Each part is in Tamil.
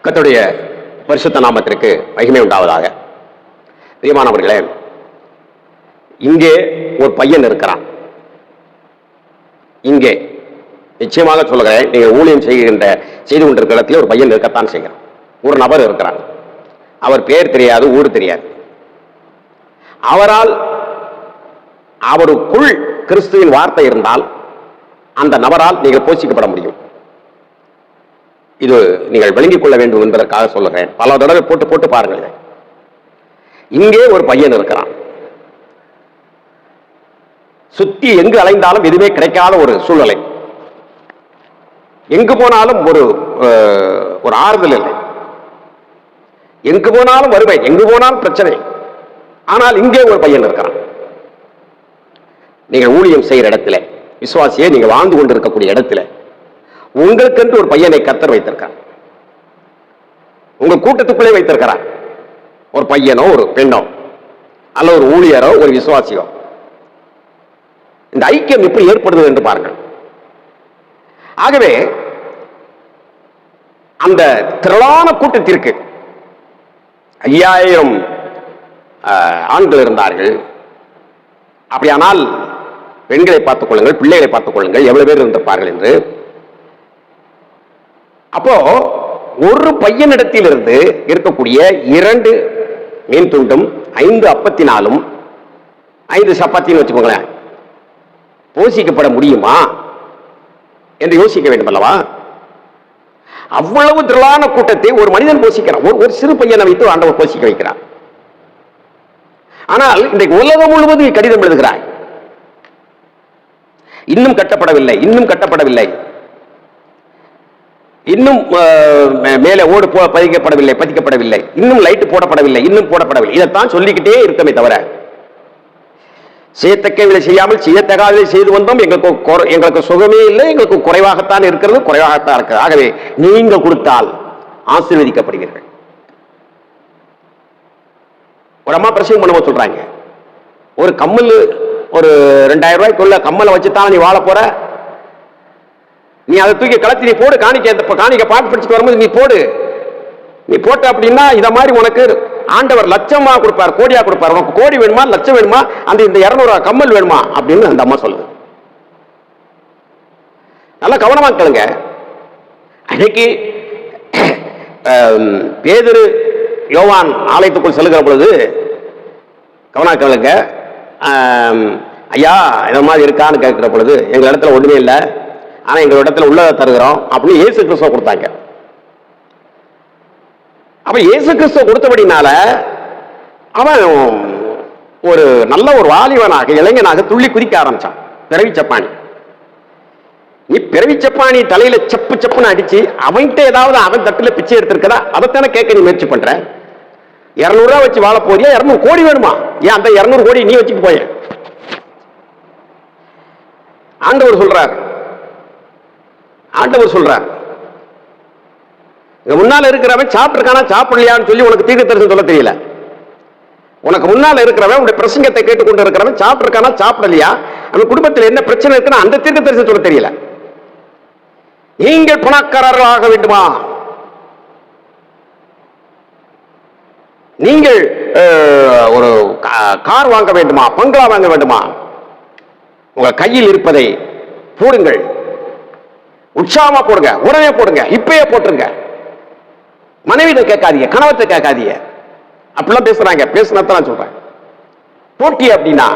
கர்த்தருடைய பரிசுத்த நாமத்திற்கு மகிமை உண்டாவதாக. பிரியமானவர்களே, இங்கே ஒரு பையன் இருக்கிறான். இங்கே நிச்சயமாக சொல்லுகிறேன், நீங்கள் ஊழியம் செய்து கொண்டிருக்கிற இடத்துல ஒரு பையன் இருக்கத்தான் செய்கிறான். ஒரு நபர் இருக்கிறார். அவர் பேர் தெரியாது, ஊர் தெரியாது. அவருக்குள் கிறிஸ்துவின் வார்த்தை இருந்தால் அந்த நபரால் நீங்கள் போஷிக்கப்பட முடியும். இது நீங்கள் விளங்கிக் கொள்ள வேண்டும் என்பதற்காக சொல்லுகிறேன். பல தடவை போட்டு பாருங்கள். இங்கே ஒரு பையன் இருக்கிறான். சுத்தி எங்கு அலைந்தாலும் எதுவுமே கிடைக்காத ஒரு சூழ்நிலை. எங்கு போனாலும் ஒரு ஆறுதல் இல்லை. எங்கு போனாலும் வறுமை, எங்கு போனாலும் பிரச்சனை. ஆனால் இங்கே ஒரு பையன் இருக்கிறான். நீங்கள் ஊழியம் செய்கிற இடத்துல, விசுவாசியே நீங்க வாழ்ந்து கொண்டிருக்கக்கூடிய இடத்துல உங்களுக்கென்று ஒரு பையனை கர்த்தர் வைத்திருக்கார். உங்க கூட்டத்துக்குள்ளே வைத்திருக்கிறார். ஒரு பையனோ ஒரு பெண்ணோ அல்ல ஒரு ஊழியரோ ஒரு விசுவாசியோ. இந்த ஐக்கியம் எப்படி ஏற்படுது என்று பாருங்கள். ஆகவே அந்த திரளான கூட்டத்திற்கு 5000 ஆண்கள் இருந்தார்கள். அப்படியானால் பெண்களை பார்த்துக் கொள்ளுங்கள், பிள்ளைகளை பார்த்துக் கொள்ளுங்கள், எவ்வளவு பேர் இருந்திருப்பார்கள் என்று. அப்போ ஒரு பையனிடத்திலிருந்து இருக்கக்கூடிய 2 மீன் துண்டும் 5 அப்பத்தினாலும் 5 சப்பாத்தின்னு வச்சுக்கோங்களேன், போஷிக்கப்பட முடியுமா என்று யோசிக்க வேண்டும் அல்லவா? அவ்வளவு திரளான கூட்டத்தை ஒரு மனிதன் போஷிக்கிறான். ஒரு சிறு பையனை வைத்து ஆண்டவர் போஷிக்க வைக்கிறார். ஆனால் இன்றைக்கு உலகம் முழுவதும் கடிதம் எழுதுகிறாய், இன்னும் கட்டப்படவில்லை, இன்னும் கட்டப்படவில்லை, இன்னும் மேலே ஓடு பதிக்கப்படவில்லை, இன்னும் லைட் போடப்படவில்லை, இன்னும் போடப்படவில்லை. இதைத்தான் சொல்லிக்கிட்டே இருக்கமே தவிர செய்யத்தக்கவில்லை செய்யாமல் செய்யத்தகாததை செய்து வந்தோம், எங்களுக்கு சுகமே இல்லை, எங்களுக்கு குறைவாகத்தான் இருக்கிறது, குறைவாகத்தான் இருக்கிறது. ஆகவே நீங்கள் கொடுத்தால் ஆசீர்வதிக்கப்படுவீர்கள். ஒரு அம்மா பிரசங்கம் பண்ணும்போது சொல்றாங்க, ஒரு கம்மல், ஒரு 2000 ரூபாய்க்குள்ள கம்மலை வச்சுதான் நீ வாழ போற, நீ அதை தூக்கி கலத்தி நீ போடு, காணிக்க பாட்டு படிச்சுட்டு வரும்போது நீ போடு. நீ போட்ட அப்படின்னா இத மாதிரி உனக்கு ஆண்டவர் லட்சமா கொடுப்பார், கோடியா கொடுப்பார். உனக்கு கோடி வேணுமா, லட்சம் வேணுமா, அந்த இந்த 200 கம்மல் வேணுமா அப்படின்னு அந்த அம்மா சொல்லுது. நல்லா கவனமா கேளுங்க. அன்னைக்கு பேதுரு யோவான் ஆலயத்துக்குள் செல்லுகிற பொழுது கவனமா கேளுங்க, ஐயா இந்த மாதிரி இருக்கான்னு கேட்கிற பொழுது எங்க இடத்துல ஒண்ணுமே இல்லை, ஆனா எங்க இடத்துல உள்ளதை தருகிறோம் அப்படின்னு இயேசு கிறிஸ்துவ கொடுத்தாங்க. அப்ப இயேசு கிறிஸ்துவ கொடுத்தபடினால அவன் ஒரு நல்ல ஒரு வாலிபனாக, இளைஞனாக துள்ளி குதிக்க ஆரம்பிச்சான். பிறவி சப்பானி, நீ பிறவி சப்பானி தலையில செப்பு செப்புன்னு அடிச்சு அவன்கிட்ட ஏதாவது அவன் தட்டுல பிச்சை எடுத்திருக்கதா, அதைத்தானே கேட்க நீ முயற்சி பண்ற. 200 ரூபாய் வச்சு வாழ போறியா, 200 கோடி வேணுமா? ஏன் அந்த 200 கோடி நீ வச்சுட்டு போய? ஆண்டவர் சொல்றார், முன்னால இருக்கிறவன் சாப்பிட்டுருக்கானா சாப்பிடலையான்னு சொல்லி உனக்கு தீர்க்க தரிசனம் சொல்ல தெரியல. உனக்கு முன்னால இருக்கிறவன், உடைய பிரசங்கத்தை கேட்டுக்கொண்டு இருக்கிறவன் சாப்பிட்டுருக்கானா சாப்பிடலையா, அவன் குடும்பத்தில் என்ன பிரச்சனை இருக்குன்னா அந்த தீர்க்க தரிசனம் சொல்ல தெரியல. நீங்கள் பணக்காரர்கள் ஆக வேண்டுமா, நீங்கள் ஒரு கார் வாங்க வேண்டுமா, பங்களா வாங்க வேண்டுமா, உங்க கையில் இருப்பதை போடுங்கள், உற்சாகமா போடுங்க, உடனே போடுங்க, இப்பயே போட்டுருங்க, மனைவியை கேட்காதீங்க, கணவத்தை கேட்காதீங்க, அப்படிலாம் பேசுறாங்க. பேசுனதான் சொல்றேன். போட்டி அப்படின்னா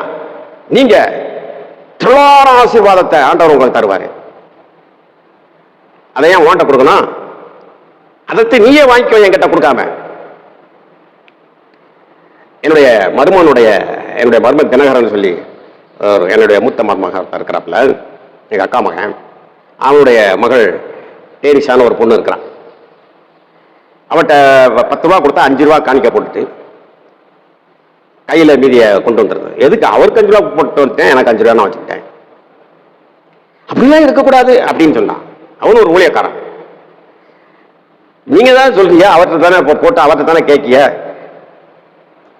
நீங்க திரளான ஆசீர்வாதத்தை ஆண்டவர் உங்களுக்கு தருவாரு. அதை ஏன் ஓண்ட கொடுக்கணும்? அதத்தை நீயே வாங்கிக்கோ, என்கிட்ட கொடுக்காம. என்னுடைய மருமகன் தினகரன் சொல்லி என்னுடைய மூத்த மருமகன் இருக்கிறாப்புல, எங்க அக்கா மகன், அவனுடைய மகள் டேரிஷான ஒரு பொண்ணு இருக்கிறான். அவட்ட 10 ரூபா கொடுத்தா 5 ரூபா காணிக்க போட்டுட்டு கையில மீதியை கொண்டு வந்துருது. எதுக்கு? அவருக்கு 5 ரூபா போட்டு வந்துட்டேன், எனக்கு 5 ரூபா நான் வச்சுக்கிட்டேன். அப்படிலாம் இருக்கக்கூடாது அப்படின்னு சொன்னான். அவனு ஒரு ஊழியக்காரன். நீங்க தான் சொல்றீங்க, அவர்கிட்ட தானே போட்டு அவர்கிட்ட தானே கேட்கிய.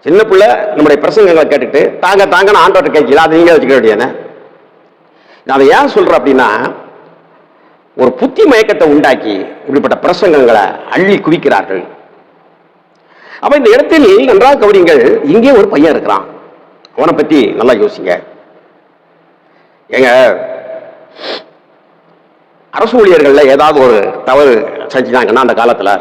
சின்ன பிள்ளை நம்முடைய பிரசங்கங்களை கேட்டுட்டு தாங்கன்னு ஆண்டோட்ட கேட்கல, அதை நீங்க வச்சுக்க வேண்டியதானே. நான் அதை ஏன் சொல்றேன் அப்படின்னா, ஒரு புத்தி மயக்கத்தை உண்டாக்கி இப்படிப்பட்ட பிரசங்கங்களை அள்ளி குவிக்கிறார்கள். அப்ப இந்த இடத்தில் நன்றாக கவனிங்கள், இங்கே ஒரு பையன் இருக்கிறான், அவனை பத்தி நல்லா யோசிங்க. எங்க அரசு ஊழியர்கள்ல ஏதாவது ஒரு தவறு செஞ்சுட்டாங்கன்னா அந்த காலத்துல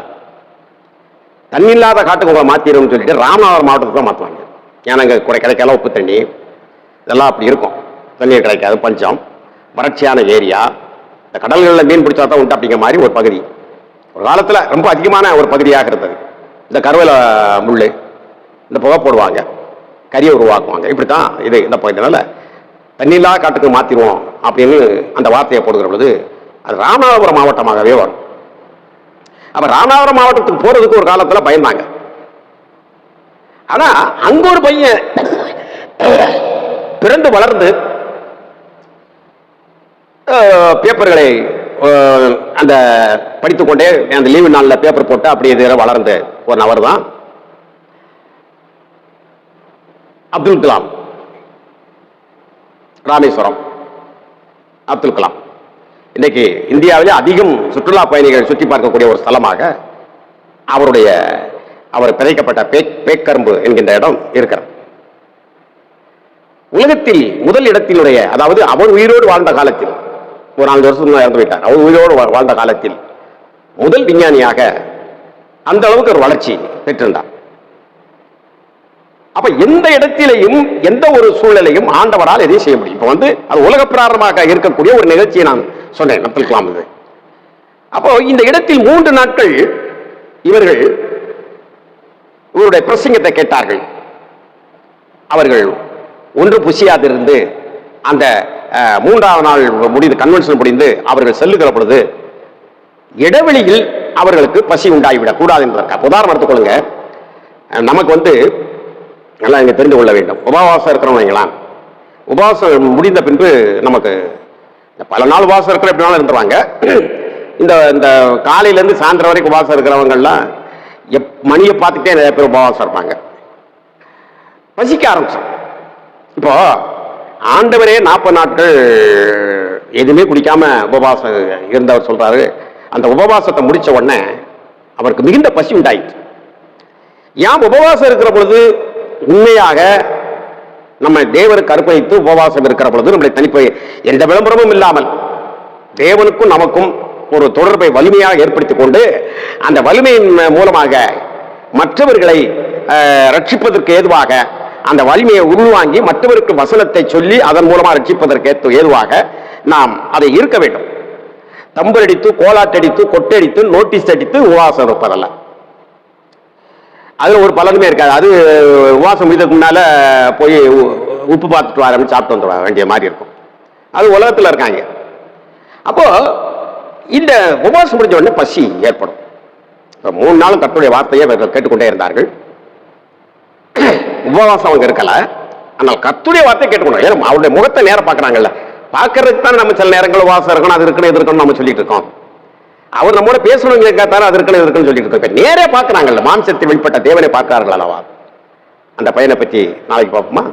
தண்ணி இல்லாத காட்டுக்கு மாத்திரும் சொல்லிட்டு ராமநாதபுரம் மாவட்டத்துக்கு தான் மாற்றுவாங்க. ஏன்னா இங்கே கிடைக்காத உப்பு தண்ணி இதெல்லாம் அப்படி இருக்கும், தண்ணீர் கிடைக்காது, பஞ்சம், வறட்சியான ஏரியா, இந்த கடல்களில் மீன் பிடிச்சா தான் உண்டு அப்படிங்கிற மாதிரி ஒரு பகுதி ஒரு காலத்தில் ரொம்ப அதிகமான ஒரு பகுதியாக இருந்தது. இந்த கருவேல முள், இந்த புகை போடுவாங்க, கரியை உருவாக்குவாங்க, இப்படி தான் இது இந்த பகுதியினால தண்ணியில்லா காட்டுக்கு மாற்றிடுவோம் அப்படின்னு அந்த வார்த்தையை போடுகிற பொழுது அது ராமநாதபுரம் மாவட்டமாகவே வரும். அப்ப ராமநாதபுரம் மாவட்டத்துக்கு போறதுக்கு ஒரு காலத்துல பயந்தாங்க. ஆனா அங்க ஒரு பையன் பிறந்து வளர்ந்து பேப்பர்களை அந்த படித்துக்கொண்டே அந்த லீவு நாளில் பேப்பர் போட்டு அப்படி வளர்ந்து ஒரு நபர் தான் அப்துல் கலாம். ராமேஸ்வரம் அப்துல் கலாம் இன்னைக்கு இந்தியாவிலே அதிகம் சுற்றுலா பயணிகள் சுற்றி பார்க்கக்கூடிய ஒரு ஸ்தலமாக அவர் பிழைக்கப்பட்ட பேக்கரும்பு என்கின்ற இடம் இருக்கிறது. உலகத்தில் முதல் இடத்தினுடைய, அதாவது அவர் உயிரோடு வாழ்ந்த காலத்தில், ஒரு 4 வருஷம் இறந்து விட்டார், அவர் உயிரோடு வாழ்ந்த காலத்தில் முதல் விஞ்ஞானியாக அந்த அளவுக்கு ஒரு வளர்ச்சி பெற்றிருந்தார். அப்ப எந்த இடத்திலையும் எந்த ஒரு சூழ்நிலையும் ஆண்டவரால் எதையும் செய்ய முடியும். இப்ப அது உலக பிராரமாக இருக்கக்கூடிய ஒரு நிகழ்ச்சியை நான் சொன்னேன், அப்துல் கலாம். அப்போ இந்த இடத்தில் 3 நாட்கள் இவருடைய பிரசங்கத்தை கேட்டார்கள். அவர்கள் ஒன்று புசியாதிருந்து அந்த 3ஆவது நாள் முடிந்து கன்வென்ஷன் முடிந்து அவர்கள் செல்லுகிற பொழுது இடைவெளியில் அவர்களுக்கு பசி உண்டாகிவிடக் கூடாது என்பதற்காக. உதாரணம் எடுத்துக்கொள்ளுங்க, நமக்கு நல்லா இங்க தெரிந்து கொள்ள வேண்டும். உபவாசம் இருக்கிறவங்களா, உபவாசம் முடிந்த பின்பு நமக்கு பல நாள் உபவாசம் இருக்கிற எப்படினாலும் இருந்துருவாங்க. இந்த காலையிலேருந்து சாயந்தரம் வரைக்கும் உபவாசம் இருக்கிறவங்கலாம் மணியை பார்த்துட்டே நிறைய பேர் உபவாசம் இருப்பாங்க. பசிக்க ஆரம்பிச்சோம். இப்போ ஆண்டவரே 40 நாட்கள் எதுவுமே குடிக்காம உபவாசம் இருந்தவர் சொல்றாரு, அந்த உபவாசத்தை முடிச்ச உடனே அவருக்கு மிகுந்த பசி உண்டாயிற்று. ஏன் உபவாசம் இருக்கிற பொழுது உண்மையாக நம்ம தேவருக்கு அர்ப்பணித்து உபவாசம் இருக்கிற பொழுது நம்முடைய தனிப்பை எந்த விளம்பரமும் இல்லாமல் தேவனுக்கும் நமக்கும் ஒரு தொடர்பை வலிமையாக ஏற்படுத்திக் கொண்டு அந்த வலிமையின் மூலமாக மற்றவர்களை ரட்சிப்பதற்கு ஏதுவாக அந்த வலிமையை உள்வாங்கி மற்றவருக்கு வசனத்தை சொல்லி அதன் மூலமாக ரட்சிப்பதற்கு ஏதுவாக நாம் அதை இருக்க வேண்டும். தம்பரடித்து, கோலாட்டடித்து, கொட்டடித்து, நோட்டீஸ் அடித்து உபவாசம் இருப்பதல்ல. அதுல ஒரு பலனுமே இருக்காது. அது உபவாசம் முடிந்ததுக்கு முன்னால போய் உப்பு பார்த்துட்டு வர சாப்பிட்டு வந்துட வேண்டிய மாதிரி இருக்கும். அது உலகத்தில் இருக்காங்க. அப்போ இந்த உபவாசம் முடிஞ்ச உடனே பசி ஏற்படும். 3 நாளும் கர்த்தருடைய வார்த்தையை கேட்டுக்கொண்டே இருந்தார்கள். உபவாசம் அவங்க இருக்கல, ஆனால் கர்த்தருடைய வார்த்தையை கேட்டுக்கணும். ஏன்னா அவருடைய முகத்தை நேரம் பார்க்கறாங்கல்ல, பார்க்கறதுக்கு தானே நம்ம சில நேரங்கள் உபவாசம் இருக்கணும், அது இருக்கணும், இது இருக்கணும் நம்ம சொல்லிட்டு இருக்கோம். அவர் நம்மோட பேசணும் கேட்காத்தாரு, அது இருக்கணும், இது இருக்குன்னு சொல்லிட்டு இருக்கோம். நேரே பார்க்கறாங்கல்ல, மாம்சத்தில் வெளிப்பட்ட தேவனை பார்க்கிறார்கள் அல்லவா. அந்த பையனை பற்றி நாளைக்கு பார்ப்போமா?